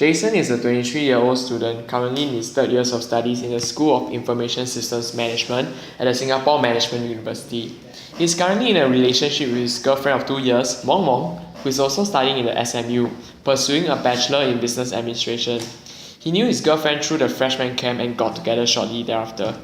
Jason is a 23-year-old student currently in his third year of studies in the School of Information Systems Management at the Singapore Management University. He is currently in a relationship with his girlfriend of 2 years, Mong Mong, who is also studying in the SMU, pursuing a Bachelor in Business Administration. He knew his girlfriend through the freshman camp and got together shortly thereafter.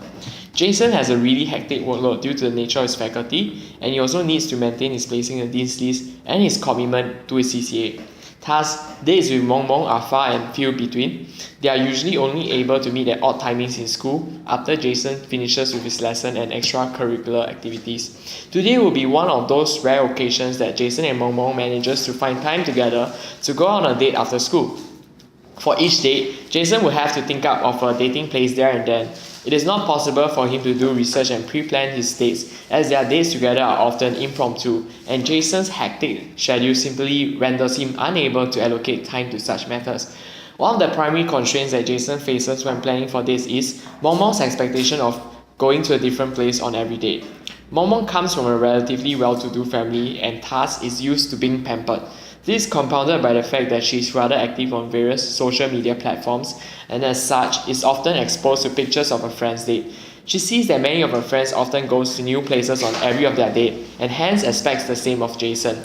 Jason has a really hectic workload due to the nature of his faculty, and he also needs to maintain his placing in the Dean's List and his commitment to his CCA. Thus, dates with Mong Mong are far and few between. They are usually only able to meet at odd timings in school after Jason finishes with his lesson and extracurricular activities. Today will be one of those rare occasions that Jason and Mong Mong manages to find time together to go on a date after school. For each date, Jason will have to think up of a dating place there and then. It is not possible for him to do research and pre-plan his dates, as their dates together are often impromptu, and Jason's hectic schedule simply renders him unable to allocate time to such matters. One of the primary constraints that Jason faces when planning for dates is Mong Mong's expectation of going to a different place on every date. Mong Mong comes from a relatively well-to-do family and thus is used to being pampered. This is compounded by the fact that she is rather active on various social media platforms and as such is often exposed to pictures of her friends' date. She sees that many of her friends often go to new places on every of their date and hence expects the same of Jason.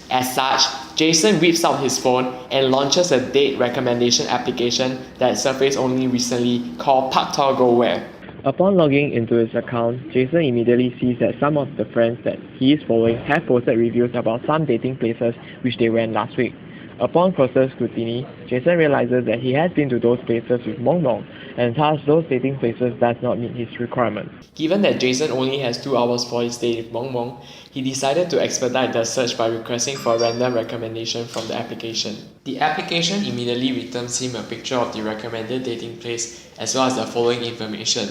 As such, Jason whips out his phone and launches a date recommendation application that surfaced only recently called PaktorGoWhere. Upon logging into his account, Jason immediately sees that some of the friends that he is following have posted reviews about some dating places which they went last week. Upon closer scrutiny, Jason realizes that he has been to those places with Mong Mong, and thus those dating places does not meet his requirements. Given that Jason only has 2 hours for his date with Mong Mong, he decided to expedite the search by requesting for a random recommendation from the application. The application immediately returns him a picture of the recommended dating place as well as the following information: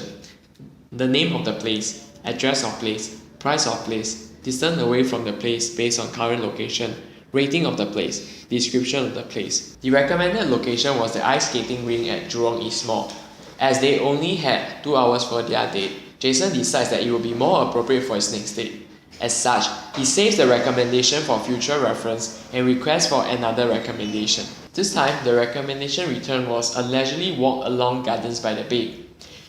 the name of the place, address of place, price of place, distance away from the place based on current location, rating of the place, description of the place. The recommended location was the ice skating rink at Jurong East Mall. As they only had 2 hours for their date, Jason decides that it would be more appropriate for his next date. As such, he saves the recommendation for future reference and requests for another recommendation. This time, the recommendation returned was a leisurely walk along Gardens by the Bay.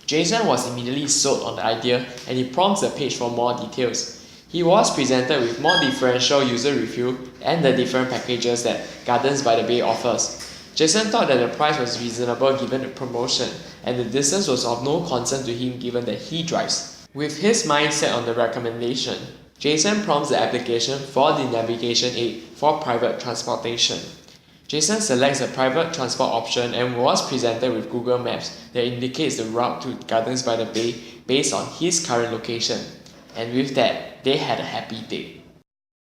Jason was immediately sold on the idea and he prompts the page for more details. He was presented with more differential user review and the different packages that Gardens by the Bay offers. Jason thought that the price was reasonable given the promotion and the distance was of no concern to him given that he drives. With his mind set on the recommendation, Jason prompts the application for the navigation aid for private transportation. Jason selects a private transport option and was presented with Google Maps that indicates the route to Gardens by the Bay based on his current location. And with that, they had a happy date.